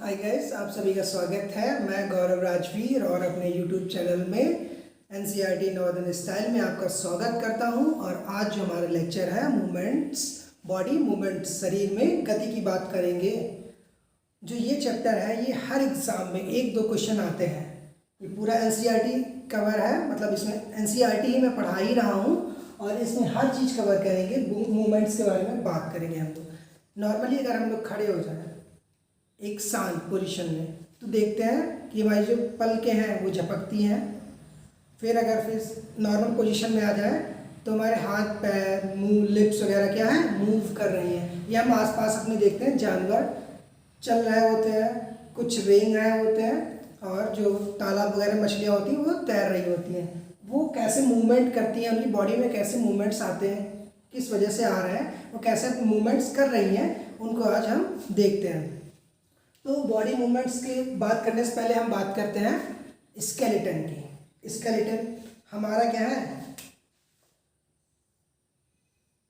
Hi guys, आप सभी का स्वागत है। मैं गौरव राजवीर और अपने यूट्यूब चैनल में एनसीईआरटी नॉर्दर्न स्टाइल में आपका स्वागत करता हूं। और आज जो हमारा लेक्चर है मूवमेंट्स, बॉडी मूवमेंट्स, शरीर में गति की बात करेंगे। जो ये चैप्टर है ये हर एग्ज़ाम में एक दो क्वेश्चन आते हैं। ये पूरा एनसीईआरटी कवर है, मतलब इसमें एनसीईआरटी ही मैं पढ़ा ही रहा हूँ और इसमें हर चीज़ कवर करेंगे। मूवमेंट्स के बारे में बात करेंगे हम लोग। नॉर्मली अगर हम लोग खड़े हो जाए एक शांत पोजीशन में तो देखते हैं कि हमारी जो पलकें हैं वो झपकती हैं। फिर नॉर्मल पोजीशन में आ जाए तो हमारे हाथ, पैर, मुंह, लिप्स वगैरह क्या है, मूव कर रही हैं। ये हम आसपास अपने देखते हैं, जानवर चल रहे होते हैं, कुछ रेंग रहे होते हैं और जो तालाब वगैरह मछलियाँ होती हैं वो तैर रही होती हैं। वो कैसे मूवमेंट करती हैं, उनकी बॉडी में कैसे मूवमेंट्स आते हैं, किस वजह से आ रहे हैं, वो कैसे मूवमेंट्स कर रही हैं, उनको आज हम देखते हैं। तो बॉडी मूवमेंट्स की बात करने से पहले हम बात करते हैं स्केलेटन की। स्केलेटन हमारा क्या है,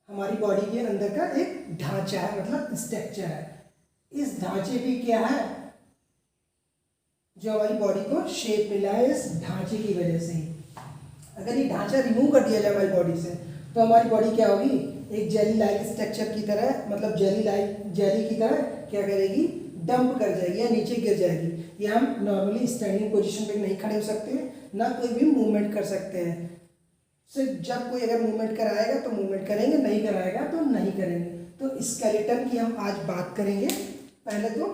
हमारी बॉडी के अंदर का एक ढांचा है, मतलब स्ट्रक्चर है। इस ढांचे की क्या है, जो हमारी बॉडी को शेप मिला है इस ढांचे की वजह से ही। अगर ये ढांचा रिमूव कर दिया जाए हमारी बॉडी से तो हमारी बॉडी क्या होगी, एक जेली लाइक स्ट्रक्चर की तरह, मतलब जेली की तरह क्या करेगी, डंप कर जाएगी या नीचे गिर जाएगी। या हम नॉर्मली स्टैंडिंग पोजीशन पे नहीं खड़े हो सकते, ना कोई भी मूवमेंट कर सकते हैं। सिर्फ जब कोई अगर मूवमेंट कराएगा तो मूवमेंट करेंगे, नहीं कराएगा तो नहीं करेंगे। तो स्केलेटन की हम आज बात करेंगे। पहले तो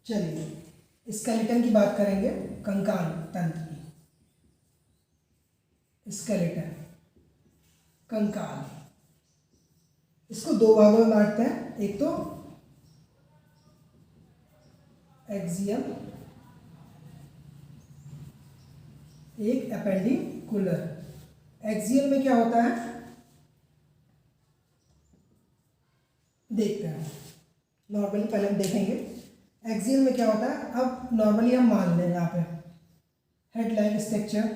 चलिए स्केलेटन की बात करेंगे, कंकाल तंत्र की। स्केलेटन, कंकाल, इसको दो भागों में बांटते हैं। एक तो एक्सियल, एक एपेंडिकुलर। एक्सियल में क्या होता है देखते हैं। नॉर्मली पहले हम देखेंगे एक्सियल में क्या होता है। अब नॉर्मली हम मान लें यहाँ पे हेड लाइक स्ट्रक्चर,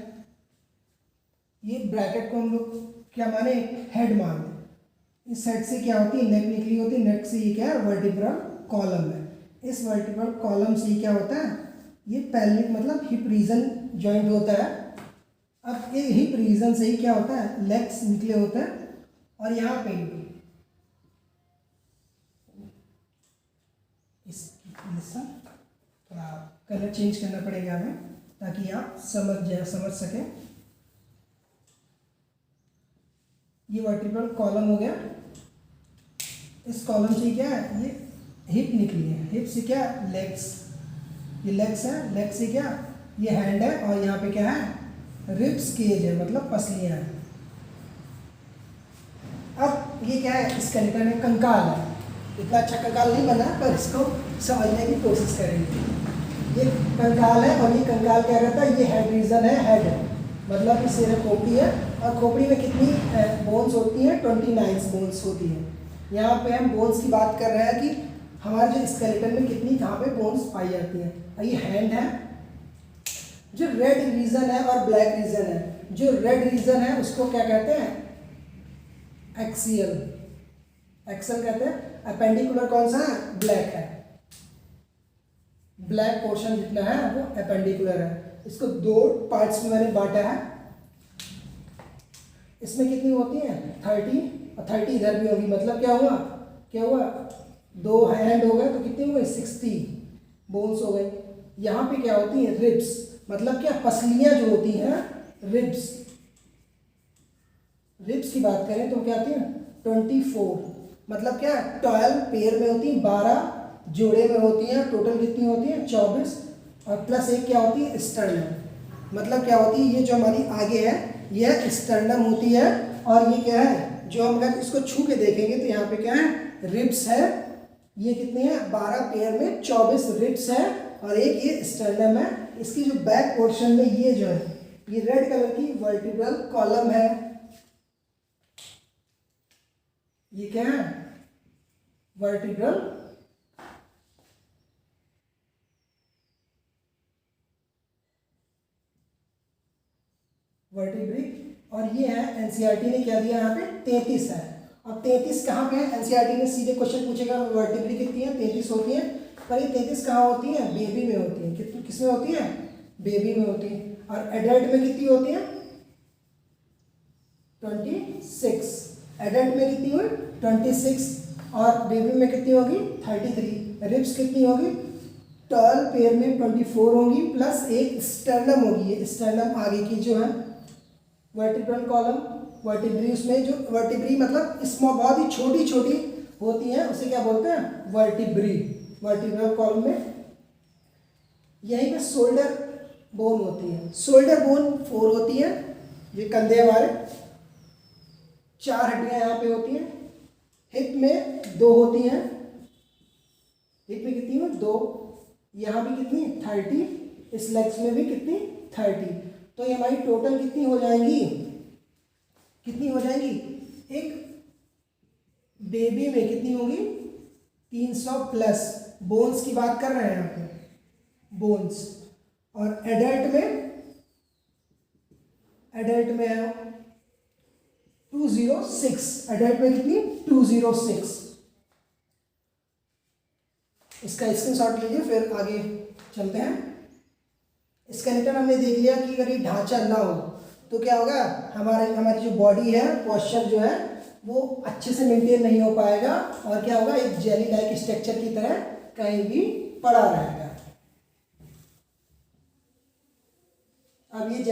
ये ब्रैकेट को हम लोग क्या माने, हेड मान लें। इस हेड से क्या होती है, नेक निकली होती है। नेक से ये क्या है, वर्टिब्रल कॉलम है। इस वर्टिब्रल कॉलम से क्या होता है, ये पेल्विक मतलब हिप रीजन जॉइंट होता है। अब ये हिप रीजन से ही क्या होता है, लेग्स निकले होते हैं। और यहाँ पे थोड़ा कलर चेंज करना पड़ेगा हमें ताकि आप समझ सकें। ये वर्टिब्रल कॉलम हो गया। इस कॉलम से क्या है, ये हिप निकली है। हिप से क्या, लेग्स, ये लेग्स है। लेग से क्या, ये हैंड है। और यहाँ पे क्या है, रिब्स केज है, मतलब पसलियाँ हैं। अब ये क्या है, स्केलेटन है, कंकाल है। इतना अच्छा कंकाल नहीं बना पर इसको समझने की कोशिश करेंगे। ये कंकाल है और ये कंकाल क्या करता है, ये हेड रीजन है। हेड है मतलब इस खोपड़ी है और खोपड़ी में कितनी बोन्स होती हैं, 29 बोन्स होती हैं। यहाँ पे हम बोन्स की बात कर रहे हैं कि हमारे जो स्केलेटन में कितनी कहाँ पे बोन्स पाई जाती हैं। और ये हैंड है। जो रेड रीजन है और ब्लैक रीजन है, जो रेड रीजन है उसको क्या कहते हैं, एक्सियल, एक्सल कहते हैं। अपेंडिकुलर कौन सा है, ब्लैक है। ब्लैक पोर्शन जितना है वो अपेंडिकुलर है। इसको दो पार्ट्स में मैंने बांटा है। इसमें कितनी होती है, 30 और 30 इधर भी होगी। मतलब क्या हुआ, दो हैंड हो गए तो कितनी हो गई, 60 बोन्स हो गई। यहाँ पे क्या होती है, रिब्स, मतलब क्या, पसलियाँ जो होती हैं, रिब्स। रिब्स की बात करें तो क्या होती है, 24, मतलब क्या, 12 पेयर में होती हैं, 12 जोड़े में होती हैं। टोटल कितनी होती है, 24। और प्लस एक क्या होती है, स्टर्नम, मतलब क्या होती है, ये जो हमारी आगे है यह स्टर्नम होती है। और ये क्या है, जो हम अगर इसको छू के देखेंगे तो यहाँ पे क्या है, रिब्स है। ये कितने हैं, 12 पेयर में 24 रिब्स है और एक ये स्टर्नम है। इसकी जो बैक पोर्शन में ये जो है, ये रेड कलर की वर्टिब्रल कॉलम है। ये क्या है, वर्टिब्रल वर्टिब्री। और ये है, एनसीईआरटी ने क्या दिया यहाँ पे, 33 है। अब 33 कहाँ पे है? एनसीईआरटी ने सीधे क्वेश्चन पूछेगा वर्टिब्री कितनी है? 33 होती है। पर ये 33 कहाँ होती है? बेबी में होती है। कितनी किसमें होती है? बेबी में होती है। और एडल्ट में कितनी होती है? 26। एडल्ट में कितनी हुई? 26। और बेबी में कितनी होगी? 33। रिब्स कितनी होगी? 12 पेयर में 24 होगी, प्लस एक स्टर्नम होगी। ये स्टर्नम आगे की जो है वर्टिब्रल कॉलम, वर्टिब्री, उसमें जो वर्टिब्री मतलब इसमें बहुत ही छोटी छोटी होती हैं, उसे क्या बोलते हैं? वर्टिब्री। वर्टिब्रल कॉलम में यहीं पे शोल्डर बोन होती है। शोल्डर बोन 4 होती है। ये कंधे हमारे 4 हड्डियां यहाँ पे होती हैं। हिप में 2 होती हैं। हिप में कितनी है? 2। यहाँ भी कितनी? 30। इस लेग्स में भी कितनी? 30। तो ये हमारी टोटल कितनी हो जाएगी? कितनी हो जाएगी? एक बेबी में कितनी होगी? 300 प्लस। बोन्स की बात कर रहे हैं यहाँ पे, बोन्स। और एडल्ट में है 206। एडल्ट में कितनी? 206। इसका स्क्रीनशॉट लीजिए, फिर आगे चलते हैं। स्केलेटन हमने देख लिया कि अगर ये ढांचा ना हो तो क्या होगा? हमारी जो बॉडी है, पोस्चर जो है वो अच्छे से मेंटेन नहीं हो पाएगा, और क्या होगा? एक जेली लाइक स्ट्रक्चर की तरह कहीं भी पड़ा रहेगा। अब ये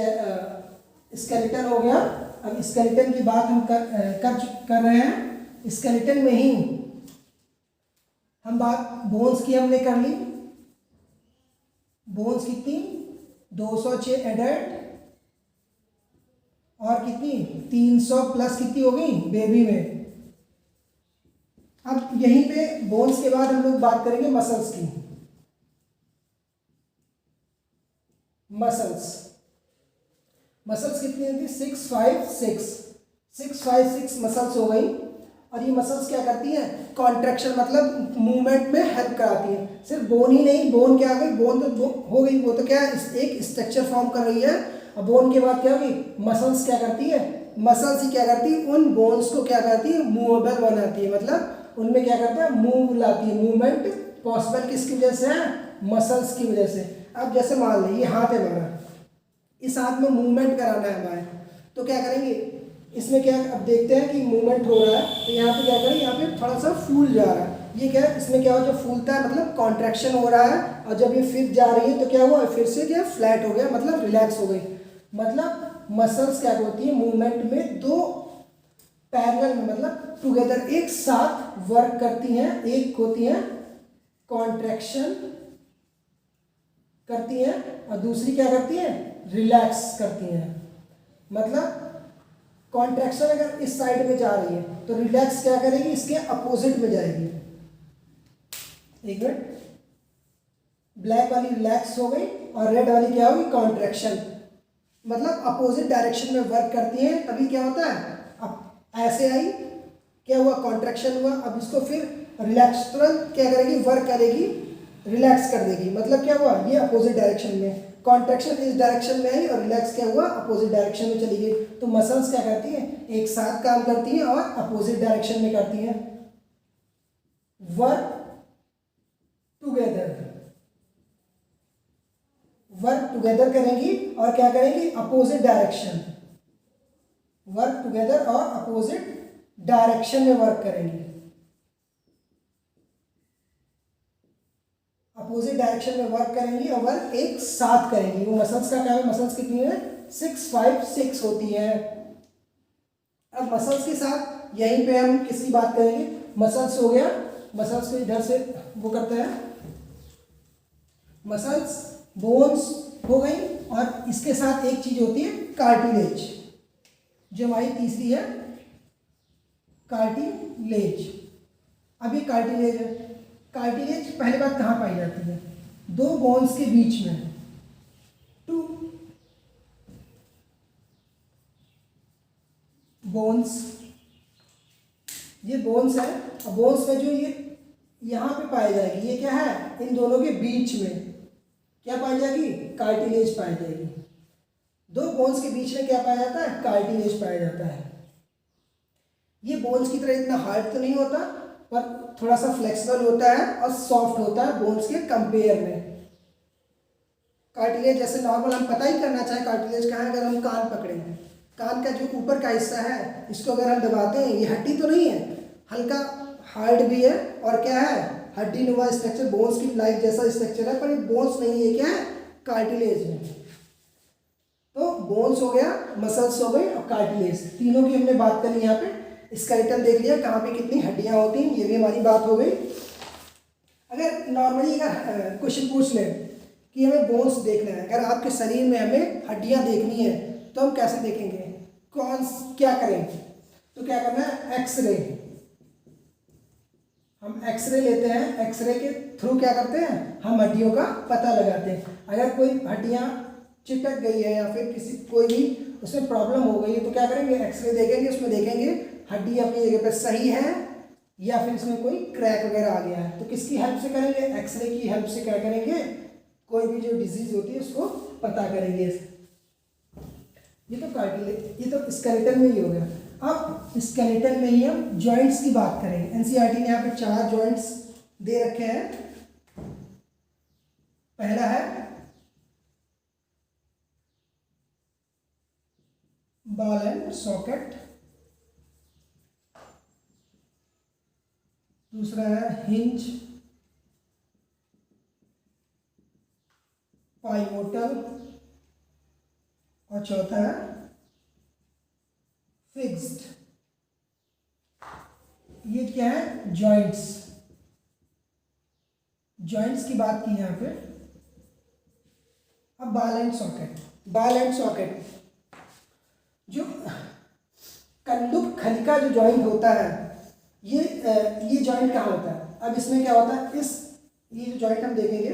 स्केलेटन हो गया। अब स्केलेटन की बात हम कर रहे हैं। स्केलेटन में ही हम बात बोन्स की हमने कर ली। बोन्स कितनी? 206 एडल्ट, और कितनी? 300 प्लस कितनी हो गई? बेबी में। अब यहीं पे बोन्स के बाद हम लोग बात करेंगे मसल्स की। मसल्स कितनी होती? 656 मसल्स हो गई। और ये मसल्स क्या करती हैं? कॉन्ट्रैक्शन मतलब मूवमेंट में हेल्प कराती हैं। सिर्फ बोन ही नहीं, बोन क्या हो गई? बोन तो हो गई, वो तो क्या है? एक स्ट्रक्चर फॉर्म कर रही है। और बोन के बाद क्या होगी? मसल्स क्या करती है? मसल्स ही क्या करती है? उन बोन्स को क्या करती है? मूवेबल बनाती है। मतलब उनमें क्या करता है? मूव लाती है। मूवमेंट पॉसिबल किसकी वजह से है? मसल्स की वजह से। अब जैसे मान लीजिए ये हाथ है हमारा, इस हाथ में मूवमेंट कराना है हमारे, तो क्या करेंगे? इसमें क्या, अब देखते हैं कि मूवमेंट हो रहा है, तो यहाँ पे क्या करें? यहाँ पे थोड़ा सा फूल जा रहा है। ये क्या है? इसमें क्या हो? जो फूलता है मतलब कॉन्ट्रैक्शन हो रहा है, और जब ये फिर जा रही है तो क्या हुआ? फिर से क्या? फ्लैट हो गया, मतलब रिलैक्स हो गई। मतलब मसल्स क्या होती है? मूवमेंट में 2 पैरेलल में, मतलब टुगेदर, एक साथ वर्क करती हैं। एक होती हैं कॉन्ट्रैक्शन करती हैं, और दूसरी क्या करती है? रिलैक्स करती हैं। मतलब कॉन्ट्रैक्शन अगर इस साइड में जा रही है तो रिलैक्स क्या करेगी? इसके अपोजिट में जाएगी। एक मिनट, ब्लैक वाली रिलैक्स हो गई और रेड वाली क्या होगी? कॉन्ट्रैक्शन। मतलब अपोजिट डायरेक्शन में वर्क करती है। तभी क्या होता है? अब ऐसे आई, क्या हुआ? कॉन्ट्रैक्शन हुआ। अब इसको फिर रिलैक्स, तुरंत क्या करेगी? वर्क करेगी, रिलैक्स कर देगी। मतलब क्या हुआ? ये अपोजिट डायरेक्शन में, कॉन्ट्रैक्शन इस डायरेक्शन में आई और रिलैक्स क्या हुआ? अपोजिट डायरेक्शन में चली गई। तो मसल्स क्या करती हैं? एक साथ काम करती हैं और अपोजिट डायरेक्शन में करती हैं। वर्क टुगेदर करेंगी, और क्या करेंगी? Opposite direction. वर्क टुगेदर और अपोजिट डायरेक्शन में वर्क करेंगी। अपोजिट डायरेक्शन में वर्क करेंगी और वर्क एक साथ करेंगी। वो मसल्स का क्या है? मसल्स कितनी है? 656 होती है। अब मसल्स के साथ यहीं पे हम किसकी बात करेंगे? मसल्स हो गया, मसल्स को इधर से वो करते हैं। मसल्स, बोन्स हो गई, और इसके साथ एक चीज होती है कार्टिलेज, जो हमारी तीसरी है कार्टिलेज। अब ये कार्टिलेज है। कार्टिलेज पहली बात कहाँ पाई जाती है? 2 बोन्स के बीच में। 2 बोन्स, ये बोन्स है, और बोन्स में जो ये यहाँ पे पाई जाएगी, ये क्या है? इन दोनों के बीच में क्या पाई जाएगी? कार्टिलेज पाई जाएगी। 2 बोन्स के बीच में क्या पाया जाता है? कार्टिलेज पाया जाता है। ये बोन्स की तरह इतना हार्ड तो नहीं होता, पर थोड़ा सा फ्लेक्सिबल होता है और सॉफ्ट होता है बोन्स के कंपेयर में। कार्टिलेज जैसे नॉर्मल हम पता ही करना चाहें कार्टिलेज कहाँ है, अगर हम कान पकड़ेंगे, कान का जो ऊपर का हिस्सा है इसको अगर हम दबाते हैं, ये हड्डी तो नहीं है, हल्का हार्ड भी है और क्या है, हड्डी नुमा स्ट्रक्चर, बोन्स की लाइक जैसा स्ट्रक्चर है, पर ये बोन्स नहीं है, क्या है, कार्टिलेज है। तो बोन्स हो गया, मसल्स हो गई और कार्टिलेज, तीनों की हमने बात करी। यहाँ पे स्केलेटन देख लिया, कहाँ पे कितनी हड्डियाँ होती हैं, ये भी हमारी बात हो गई। अगर नॉर्मली अगर क्वेश्चन पूछ लें कि हमें बोन्स देखना है, अगर आपके शरीर में हमें हड्डियाँ देखनी है तो हम कैसे देखेंगे, क्या करें, तो क्या करना है, एक्सरे। हम एक्सरे लेते हैं, एक्सरे के थ्रू क्या करते हैं, हम हड्डियों का पता लगाते हैं। अगर कोई हड्डियाँ चिपक गई है या फिर किसी कोई भी उसमें प्रॉब्लम हो गई है तो क्या करेंगे, एक्सरे देखेंगे, उसमें देखेंगे हड्डी अपनी जगह पर सही है या फिर इसमें कोई क्रैक वगैरह आ गया है। तो किसकी हेल्प से करेंगे, एक्सरे की हेल्प से क्या करेंगे, कोई भी जो डिजीज होती है उसको पता करेंगे। ये तो कार्टिलेज, ये तो स्केलेटन में ही हो गया। अब स्केलेटन में ही हम जॉइंट्स की बात करेंगे। एनसीईआरटी ने यहाँ पे 4 जॉइंट्स दे रखे हैं। पहला है बॉल एंड सॉकेट, दूसरा है हिंज, पाइवोटल और चौथा है फिक्स्ड। ये क्या है, जॉइंट्स। जॉइंट्स की बात की यहाँ पे। अब ball and socket, ball and socket, जो कंदुक खलिका जो जॉइंट होता है, ये जॉइंट कहाँ होता है। अब इसमें क्या होता है, ये जो जॉइंट हम देखेंगे,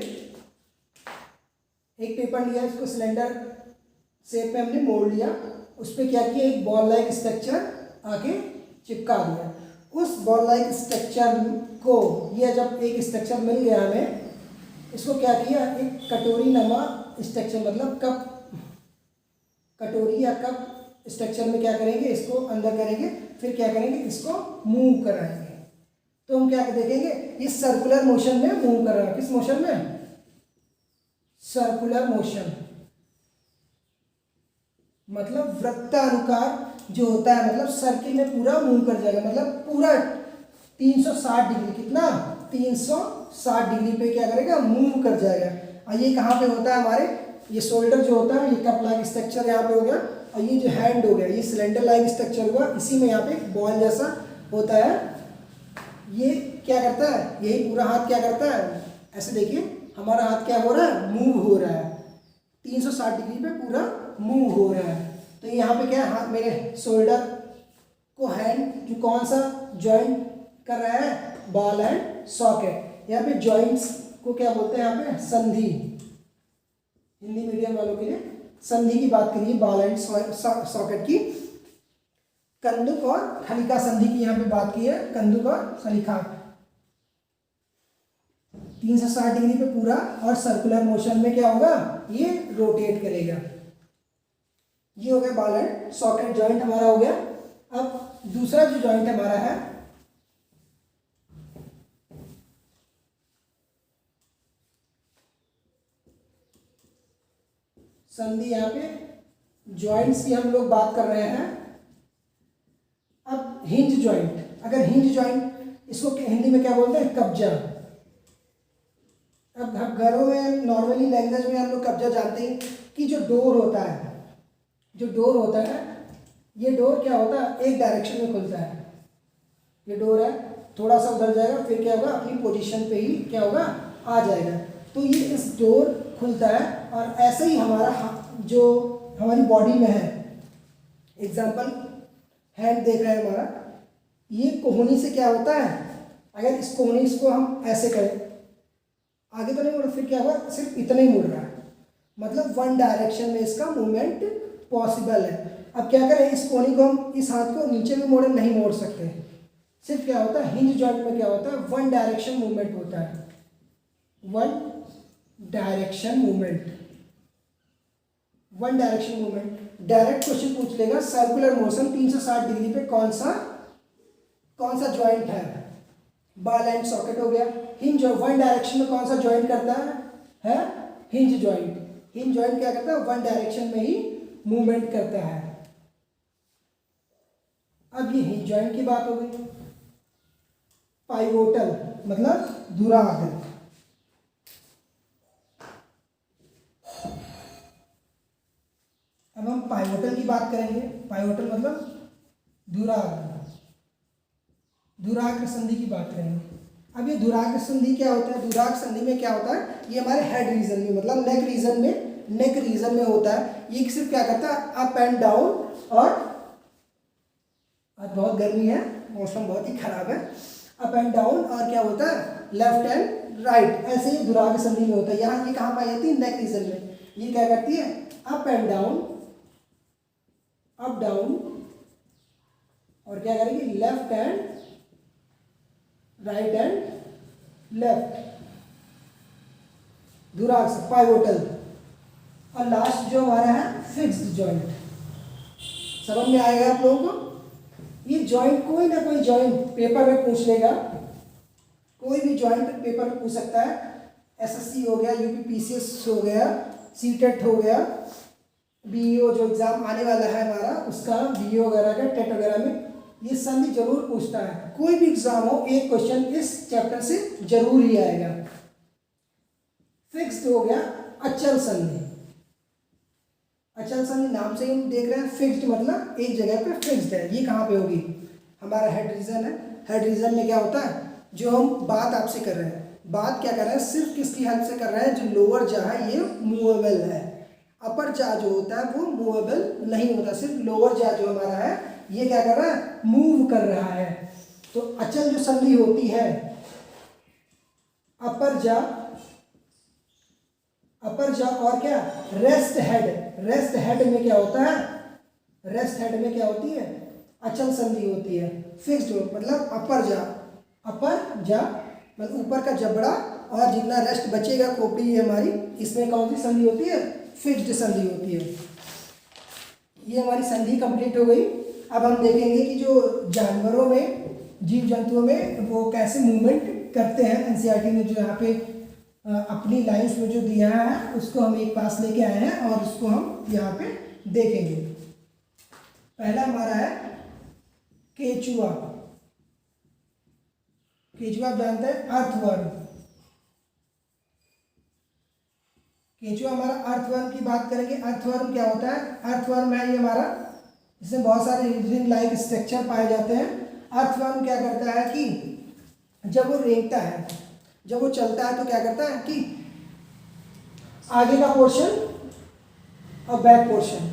एक पेपर लिया, इसको सिलेंडर शेप में हमने मोड़ लिया, उस पर क्या किया, एक बॉल लाइक स्ट्रक्चर आके चिपका दिया। उस बॉल लाइक स्ट्रक्चर को, ये जब एक स्ट्रक्चर मिल गया हमें, इसको क्या किया, एक कटोरी नमा स्ट्रक्चर, मतलब कप, कटोरी या कप स्ट्रक्चर में क्या करेंगे, इसको अंदर करेंगे, फिर क्या करेंगे, इसको मूव कराएंगे। तो हम क्या देखेंगे, ये सर्कुलर मोशन में मूव कर रहा है। किस मोशन में, सर्कुलर मोशन, मतलब वृत्तानुकार जो होता है, मतलब सर्किल में पूरा मूव कर जाएगा, मतलब पूरा 360 डिग्री, कितना, 360 डिग्री पे क्या करेगा, मूव कर जाएगा। और ये कहाँ पे होता है, हमारे ये शोल्डर जो होता है, ये कप लाइक स्ट्रक्चर यहाँ पे हो गया, और ये जो हैंड हो गया, ये सिलेंडर लाइक स्ट्रक्चर हुआ, इसी में यहाँ पे बॉल जैसा होता है। ये क्या करता है, यही पूरा हाथ क्या करता है, ऐसे देखिए हमारा हाथ क्या हो रहा है, मूव हो रहा है, 360 डिग्री पे पूरा मूव हो रहा है। तो यहाँ पे क्या है, हाथ मेरे शोल्डर को हैंड जो कौन सा जॉइंट कर रहा है, बॉल एंड सॉकेट। यहाँ पे जॉइंट्स को क्या बोलते हैं, यहाँ पे संधि, हिंदी मीडियम वालों के लिए संधि की बात करिए, बॉल एंड सॉकेट की। कंदुक और खलिका संधि की यहाँ पे बात की है, कंदुक और खलिका, 360 डिग्री पे पूरा और सर्कुलर मोशन में क्या होगा, ये रोटेट करेगा। ये हो गया बॉल एंड सॉकेट जॉइंट हमारा हो गया। अब दूसरा जो जॉइंट हमारा है, संधि, यहाँ पे जॉइंट्स की हम लोग बात कर रहे हैं। अब हिंज जॉइंट, अगर हिंज जॉइंट, इसको हिंदी में क्या बोलते हैं, कब्जा। अब घरों में नॉर्मली लैंग्वेज में हम लोग कब्जा जानते हैं कि जो डोर होता है, जो डोर होता है, ये डोर क्या होता है, एक डायरेक्शन में खुलता है। ये डोर है, थोड़ा सा उधर जाएगा, फिर क्या होगा, अपनी पोजीशन पे ही क्या होगा, आ जाएगा। तो ये इस डोर खुलता है, और ऐसे ही हमारा जो हमारी बॉडी में है, एग्जाम्पल हैंड देख रहे हैं हमारा, ये कोहनी से क्या होता है, अगर इस कोहनी को हम ऐसे करें, आगे तो नहीं मुड़, फिर क्या हुआ, सिर्फ इतना ही मुड़ रहा है, मतलब वन डायरेक्शन में इसका मूवमेंट पॉसिबल है। अब क्या करें, इस कोहनी को हम इस हाथ को नीचे भी मोड़े, नहीं मोड़ सकते, सिर्फ क्या होता है, हिंज जॉइंट में क्या होता है, वन डायरेक्शन मूवमेंट होता है, one direction movement, one direction movement. Direct question पूछ लेगा, सर्कुलर मोशन 360 डिग्री पे कौन सा कौन सा जॉइंट है, बॉल एंड सॉकेट हो गया। हिंज वन डायरेक्शन में कौन सा जॉइंट करता है हिंज जॉइंट। हिंज जॉइंट क्या करता है, वन डायरेक्शन में ही मूवमेंट करता है। अब ये हिंज जॉइंट की बात हो गई। पाइवोटल मतलब धुराग। अब हम पाइवोटल की बात करेंगे। पाइवोटल मतलब धुराग, धुराग संधि की बात करेंगे। अब ये धुराग संधि क्या होता है, धुराग संधि में क्या होता है, ये हमारे हेड रीजन में मतलब नेक रीजन में होता है। ये सिर्फ क्या करता है, अप एंड डाउन, और आज बहुत गर्मी है, मौसम बहुत ही खराब है, अप एंड डाउन और क्या होता है, लेफ्ट एंड राइट, ऐसे ही धुराग संधि में होता है। यहाँ ये कहाँ पाई जाती है, नेक रीजन में। ये क्या करती है, up and down, up down, और क्या करेगी, left and right and left, धुराग से पाइवोटल। और लास्ट जो हमारा है फिक्स्ड जॉइंट। समझ में आएगा आप लोगों को। ये जॉइंट कोई ना कोई जॉइंट पेपर में पूछ लेगा, कोई भी जॉइंट पेपर में पूछ सकता है। एसएससी हो गया, यूपीपीसीएस हो गया, सीटेट हो गया, बीईओ जो एग्जाम आने वाला है हमारा उसका, बीईओ वगैरह का, टेट वगैरह में ये संधि जरूर पूछता है। कोई भी एग्जाम हो, एक क्वेश्चन इस चैप्टर से जरूर ही आएगा। फिक्स्ड हो गया अचल संधि। अचल संधि नाम से ही हम देख रहे हैं, फिक्स्ड मतलब एक जगह पे फिक्स्ड है। ये कहाँ पे होगी, हमारा हेड रीजन है। हेड रीजन में क्या होता है, जो हम बात आपसे कर रहे हैं, बात क्या कर रहे हैं, सिर्फ किसकी हेल्प से कर रहे हैं, जो लोअर जा है ये मूवेबल है। अपर जा जो होता है वो मूवेबल नहीं होता, सिर्फ लोअर जा जो हमारा है ये क्या कर रहा है, मूव कर रहा है। तो अचल जो संधि होती है, अपर जा और क्या, रेस्ट हेड। रेस्ट हेड में क्या होता है, रेस्ट हेड में क्या होती है, अचल संधि होती है। फिक्स्ड मतलब अपर जा मतलब ऊपर का जबड़ा और जितना रेस्ट बचेगा खोपड़ी हमारी, इसमें कौन सी संधि होती है, फिक्स्ड संधि होती है। ये हमारी संधि कंप्लीट हो गई। अब हम देखेंगे कि जो जानवरों में, जीव जंतुओं में वो कैसे मूवमेंट करते हैं। एनसीईआरटी ने जो यहाँ पे अपनी लाइन्स में जो दिया है उसको हम एक पास लेके आए हैं और उसको हम यहाँ पे देखेंगे। पहला हमारा है केचुआ। केचुआ आप जानते हैं, अर्थवर्म। केचुआ हमारा अर्थवर्म की बात करेंगे। अर्थवर्म क्या होता है, अर्थवर्म है ये हमारा, इसमें बहुत सारे रिंग लाइक स्ट्रक्चर पाए जाते हैं। अर्थवर्म क्या करता है कि जब वो रेंगता है, जब वो चलता है तो क्या करता है कि आगे का पोर्शन और बैक पोर्शन,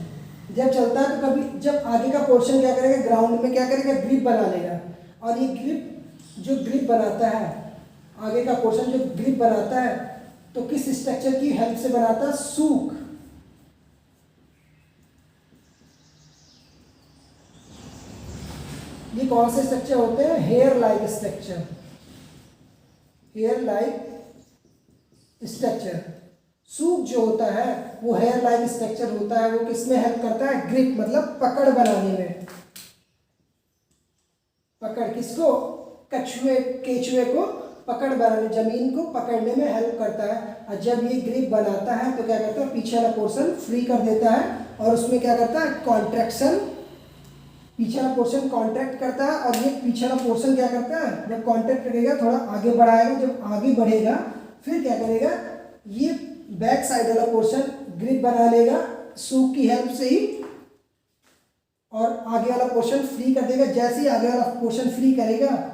जब चलता है तो कभी जब आगे का पोर्शन क्या करेगा, ग्राउंड में क्या करेगा, ग्रिप बना लेगा। और ये ग्रिप जो ग्रिप बनाता है, आगे का पोर्शन जो ग्रिप बनाता है, तो किस स्ट्रक्चर की हेल्प से बनाता है, सूक। ये कौन से स्ट्रक्चर होते हैं, hair like structure. Hair like structure, सूप जो होता है वो हेयर लाइक स्ट्रक्चर होता है। वो किसमें हेल्प करता है, ग्रिप मतलब पकड़ बनाने में। पकड़ किसको, केचुए को पकड़ बनाने, जमीन को पकड़ने में हेल्प करता है। और जब ये ग्रिप बनाता है तो क्या करता है, पीछे वाला पोर्शन फ्री कर देता है और उसमें क्या करता है, कॉन्ट्रैक्शन, पीछे वाला पोर्शन कॉन्ट्रैक्ट करता है। और ये पीछे वाला पोर्शन क्या करता है, जब कॉन्ट्रैक्ट करेगा थोड़ा आगे बढ़ाएगा, जब आगे बढ़ेगा फिर क्या करेगा, ये बैक साइड वाला पोर्शन ग्रिप बना लेगा सूप की हेल्प से ही, और आगे वाला पोर्शन फ्री कर देगा। जैसे ही आगे वाला पोर्शन फ्री करेगा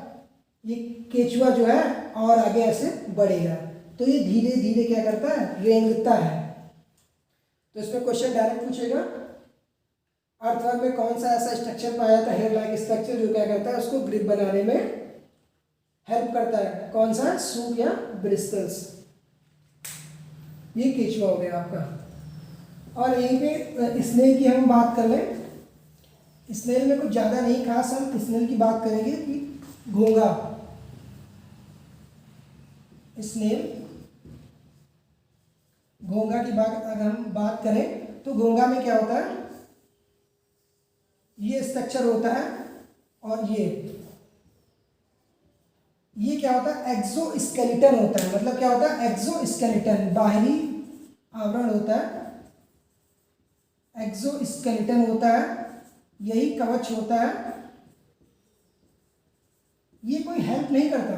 ये केचुआ जो है और आगे ऐसे बढ़ेगा। तो ये धीरे धीरे क्या करता है, रेंगता है। तो इसमें क्वेश्चन डायरेक्ट पूछेगा, अर्थवर्म में कौन सा ऐसा स्ट्रक्चर पाया जाता है, हेयर लाइक स्ट्रक्चर, जो क्या करता है उसको ग्रिप बनाने में हेल्प करता है। कौन सा, सूप या ब्रिस्टल्स। ये केचुआ हो गया आपका। और यहीं पे स्नेल की हम बात कर लें। स्नेल में कुछ ज़्यादा नहीं खास, हम स्नेल की बात करेंगे कि घोंगा, स्नेल, घोंगा की बात अगर हम बात करें तो घोंगा में क्या होता है, ये स्ट्रक्चर होता है और ये ये क्या होता है, एक्सोस्केलेटन होता है। मतलब क्या होता है, एक्सोस्केलेटन बाहरी आवरण होता है, एक्सोस्केलेटन होता है, यही कवच होता है। ये कोई हेल्प नहीं करता,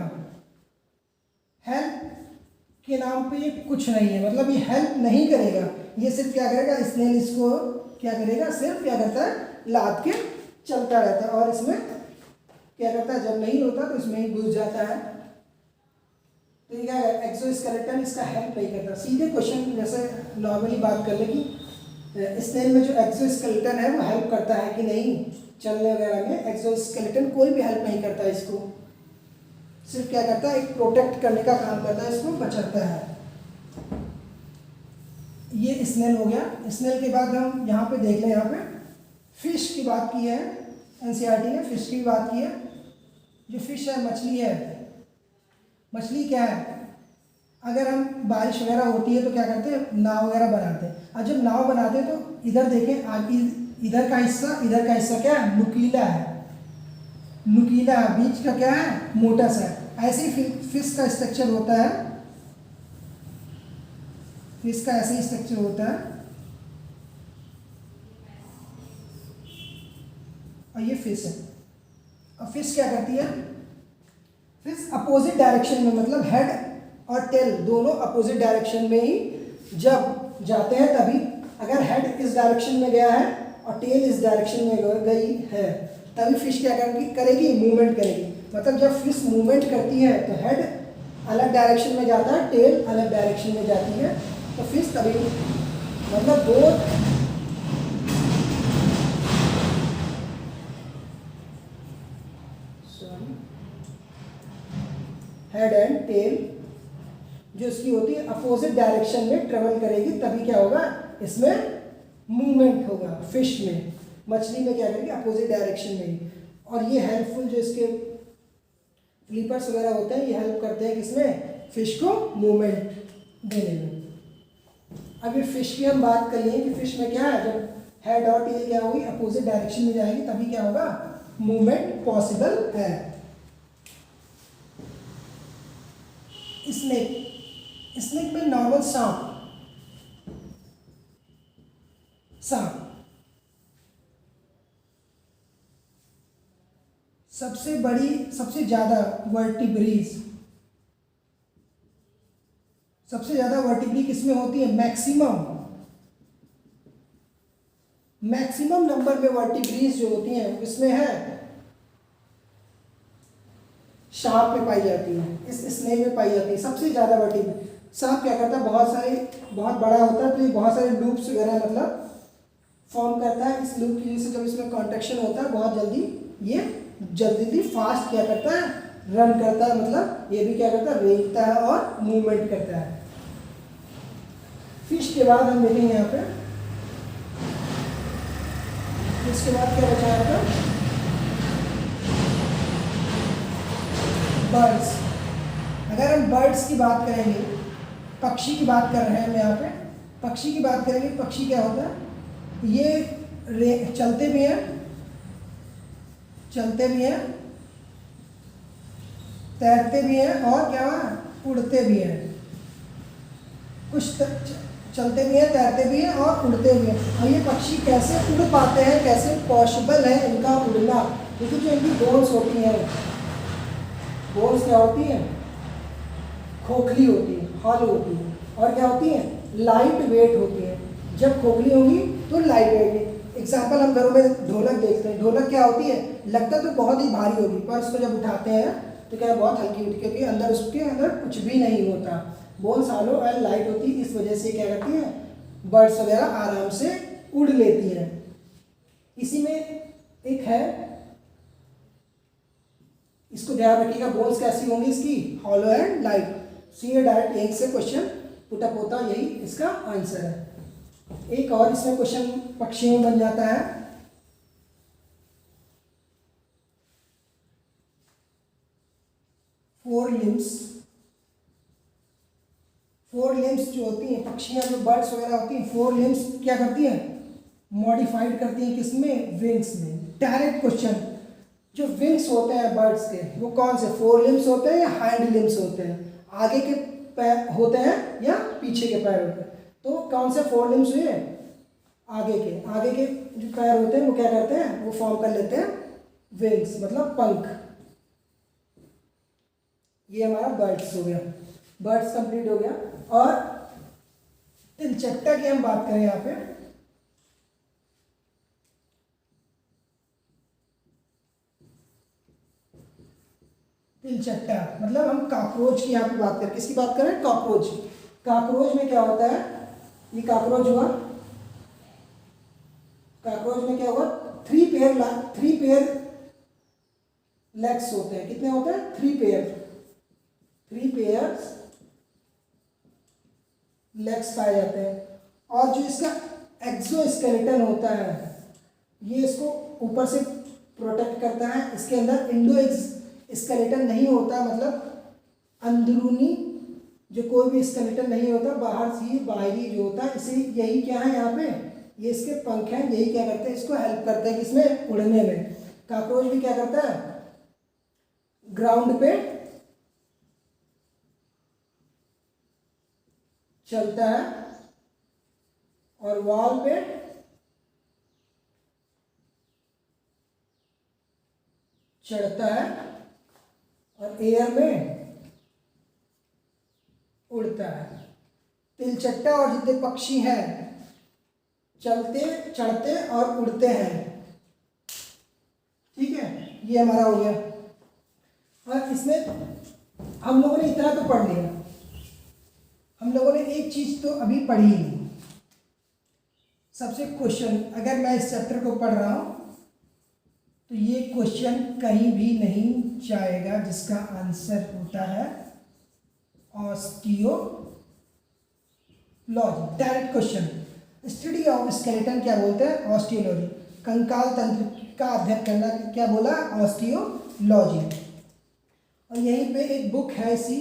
हेल्प के नाम पे ये कुछ नहीं है, मतलब ये हेल्प नहीं करेगा। ये सिर्फ क्या करेगा, स्नेल इसको क्या करेगा, सिर्फ क्या करता है, लाद के चलता रहता है, और इसमें क्या करता है, जब नहीं होता तो इसमें ही घुस जाता है। तो ये क्या है, एक्सोस्केलेटन इसका हेल्प नहीं करता। सीधे क्वेश्चन जैसे नॉर्मली बात कर ले कि स्नेल में जो एक्सोस्केलेटन है वो हेल्प करता है कि नहीं चलने वगैरह में। एक्सोस्केलेटन कोई भी हेल्प नहीं करता इसको, सिर्फ क्या करता है, एक प्रोटेक्ट करने का काम करता है, इसको बचाता है। ये स्नेल हो गया। स्नेल के बाद हम यहाँ पे देख लें, यहाँ पे फिश की बात की है, एनसीईआरटी ने फिश की बात की है। जो फिश है, मछली है। मछली क्या है, अगर हम बारिश वगैरह होती है तो क्या करते हैं, नाव वगैरह बनाते हैं। और जब नाव बनाते हैं तो इधर देखें, आगे इधर का हिस्सा क्या है, नुकीला है, नुकीला है, बीच का क्या है, मोटा सा है। ऐसे ही फिश का स्ट्रक्चर होता है, फिश का ऐसे ही स्ट्रक्चर होता है। और ये फिश है। और फिश क्या करती है, फिश अपोजिट डायरेक्शन में, मतलब हेड और टेल दोनों अपोजिट डायरेक्शन में ही जब जाते हैं तभी, अगर हेड इस डायरेक्शन में गया है और टेल इस डायरेक्शन में गई है, तभी फिश क्या करेगी, मूवमेंट करेगी। मतलब जब फिश मूवमेंट करती है तो हेड अलग डायरेक्शन में जाता है, टेल अलग डायरेक्शन में जाती है, तो फिश तभी, मतलब बोथ हेड एंड टेल जो इसकी होती है अपोजिट डायरेक्शन में ट्रेवल करेगी, तभी क्या होगा, इसमें मूवमेंट होगा। फिश में, मछली में क्या करेगी, अपोजिट डायरेक्शन में ही। और ये हेल्पफुल जो इसके फ्लिपर्स वगैरह होते हैं, ये हेल्प करते हैं किसमें, फिश को मूवमेंट देने में। अब ये फिश की हम बात कर लें कि फिश में क्या है, जब हेड और टेल क्या होगी, अपोजिट डायरेक्शन में जाएगी, तभी क्या होगा, मूवमेंट पॉसिबल है। स्नेक में नॉर्मल सांप सबसे बड़ी, सबसे ज्यादा वर्टिब्रीज, सबसे ज्यादा वर्टिब्री किसमें होती है, मैक्सिमम नंबर में वर्टिब्रीज जो होती हैं इसमें है, सांप में पाई जाती है, इस स्नेल में पाई जाती है सबसे ज़्यादा वर्टिब्री। सांप क्या करता है, बहुत बड़ा होता है, तो ये बहुत सारे लूप्स वगैरह मतलब फॉर्म करता है। इस लूप की वजह से जब इसमें कॉन्ट्रैक्शन होता है, बहुत जल्दी ये जल्दी फास्ट क्या करता है, रन करता है, मतलब ये भी क्या करता है, रेंगता है और मूवमेंट करता है। फिश के बाद हम देखेंगे यहाँ पे, इसके बाद क्या बचा है आपका, बर्ड्स। अगर हम बर्ड्स की बात करेंगे, पक्षी की बात कर रहे हैं हम यहाँ पे, पक्षी की बात करेंगे, पक्षी क्या होता है, ये चलते भी हैं, तैरते भी हैं, और क्या उड़ते भी हैं। चलते भी हैं, तैरते भी हैं और उड़ते भी हैं। और ये पक्षी कैसे उड़ पाते हैं, कैसे पॉसिबल है इनका उड़ना, क्योंकि जो इनकी बोन्स होती हैं, बोन्स क्या होती हैं, खोखली होती है, हॉलो होती है, और क्या होती है, लाइट वेट होती है। जब खोखली होगी तो लाइट वेट है। एग्जाम्पल हम घरों में ढोलक देखते हैं, ढोलक क्या होती है, लगता तो बहुत ही भारी होगी, पर उसको जब उठाते हैं तो क्या बहुत हल्की होती है, क्योंकि अंदर उसके अंदर कुछ भी नहीं होता, बोन्स हॉलो और लाइट होती है। इस वजह से क्या करती है, बर्ड्स वगैरह आराम से उड़ लेती है। इसी में एक है, इसको ध्यान रखिएगा, बोन्स कैसी होंगी इसकी, हॉलो एंड लाइट। सीधे डायरेक्ट यहीं से क्वेश्चन पुटअप होता, यही इसका आंसर है। एक और इसमें क्वेश्चन पक्षियों में बन जाता है, फोर लिम्स जो होती हैं, पक्षियां जो बर्ड्स वगैरह होती हैं, फोर लिम्स क्या करती हैं, मॉडिफाइड करती हैं, किसमें, विंग्स में। डायरेक्ट क्वेश्चन, जो विंग्स होते हैं बर्ड्स के वो कौन से, फोर लिम्स होते हैं या हाइंड लिम्स होते हैं, आगे के पैर होते हैं या पीछे के पैर होते हैं। तो कौन से फोर लिम्स हुए, आगे के जो पैर होते हैं वो क्या करते हैं, वो फॉर्म कर लेते हैं विंग्स, मतलब पंख। ये हमारा बर्ड्स हो गया, बर्ड्स कंप्लीट हो गया। और तिलचट्टा की हम बात करें यहाँ पे, तिलचट्टा मतलब हम कॉकरोच की यहाँ पे बात करें, किसकी बात करें, कॉकरोच। कॉकरोच में क्या होता है, ये कॉकरोच हुआ, कॉकरोच में क्या हुआ, थ्री पेयर लेग्स होते हैं। कितने होते हैं, थ्री पेयर लेग्स पाए जाते हैं। और जो इसका एक्सोस्केलेटन होता है ये इसको ऊपर से प्रोटेक्ट करता है। इसके अंदर इंडो स्केलेटन नहीं होता, मतलब अंदरूनी जो कोई भी स्केलेटन नहीं होता, बाहर से ही बाहरी जो होता है। इसी यही क्या है यहाँ पे, ये इसके पंख हैं, यही क्या करते हैं, इसको हेल्प करते हैं किसमें, उड़ने में। कॉकरोच भी क्या करता है, ग्राउंड पे चलता है और वॉल पे चढ़ता है और एयर में उड़ता है। तिलचट्टा और जितने पक्षी हैं चलते, चढ़ते और उड़ते हैं। ठीक है, ये हमारा हो गया। और इसमें हम लोगों ने इतना तो पढ़ लिया, हम लोगों ने एक चीज तो अभी पढ़ी नहीं। सबसे क्वेश्चन, अगर मैं इस चैप्टर को पढ़ रहा हूं तो ये क्वेश्चन कहीं भी नहीं जाएगा जिसका आंसर होता है osteology. Direct question, study of skeleton क्या बोलते हैं, ऑस्टियोलॉजी। कंकाल तंत्र का अध्ययन करना क्या बोला, ऑस्टियोलॉजी। और यहीं पे एक बुक है इसी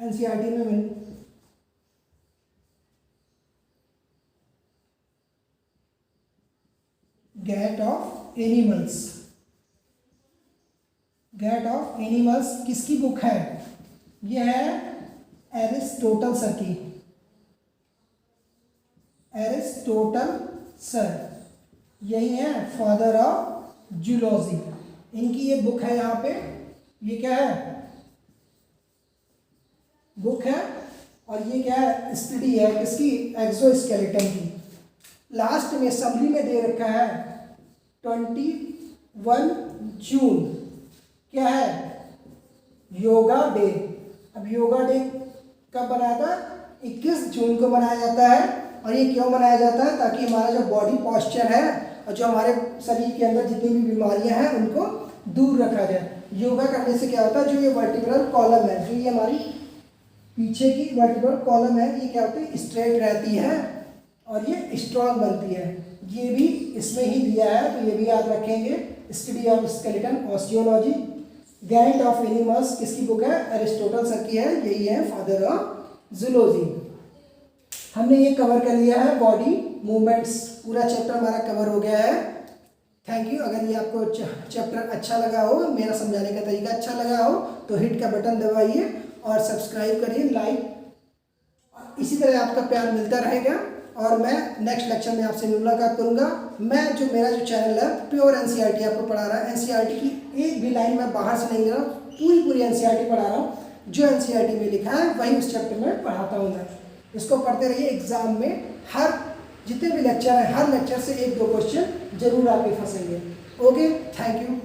एनसीईआरटी में गैट ऑफ एनिमल्स किसकी बुक है, यह है एरिस्टोटल सर की, एरिस्टोटल सर, यही है फादर ऑफ जूलॉजी। इनकी ये बुक है, यहाँ पे ये क्या है, बुक है। और ये क्या है, स्टडी है किसकी, एक्सोस्केलेटन की। लास्ट में समरी में दे रखा है 21 जून क्या है, योगा डे। अब योगा डे कब बनाया था, 21 जून को मनाया जाता है। और ये क्यों मनाया जाता है, ताकि हमारा जो बॉडी पॉस्चर है और जो हमारे शरीर के अंदर जितनी भी बीमारियां हैं उनको दूर रखा जाए। योगा करने से क्या होता है, जो ये वर्टिब्रल कॉलम है, जो ये हमारी पीछे की वर्टिब्रल कॉलम है, ये क्या होती है, स्ट्रेट रहती है और ये स्ट्रांग बनती है। ये भी इसमें ही दिया है, तो ये भी याद रखेंगे। Study of skeleton, osteology. Gait of animals किसकी बुक है, एरिस्टोटल सर की है, यही है फादर ऑफ जूलॉजी। हमने ये कवर कर लिया है बॉडी मूवमेंट्स, पूरा चैप्टर हमारा कवर हो गया है। Thank you. अगर ये आपको चैप्टर अच्छा लगा हो, मेरा समझाने का तरीका अच्छा लगा हो, तो हिट का बटन दबाइए और सब्सक्राइब करिए, लाइक। इसी तरह आपका प्यार मिलता रहेगा और मैं नेक्स्ट लेक्चर में आपसे मुलाकात करूंगा। मेरा जो चैनल है प्योर एनसीईआरटी आपको पढ़ा रहा है। एनसीईआरटी की एक भी लाइन मैं बाहर से नहीं ले रहा हूँ, पूरी एनसीईआरटी पढ़ा रहा हूँ। जो एनसीईआरटी में लिखा है वही उस चैप्टर में पढ़ाता हूँ मैं। इसको पढ़ते रहिए, एग्जाम में हर जितने भी लेक्चर हैं, हर लेक्चर से 1-2 क्वेश्चन जरूर आपके फंसेंगे। Okay, thank you.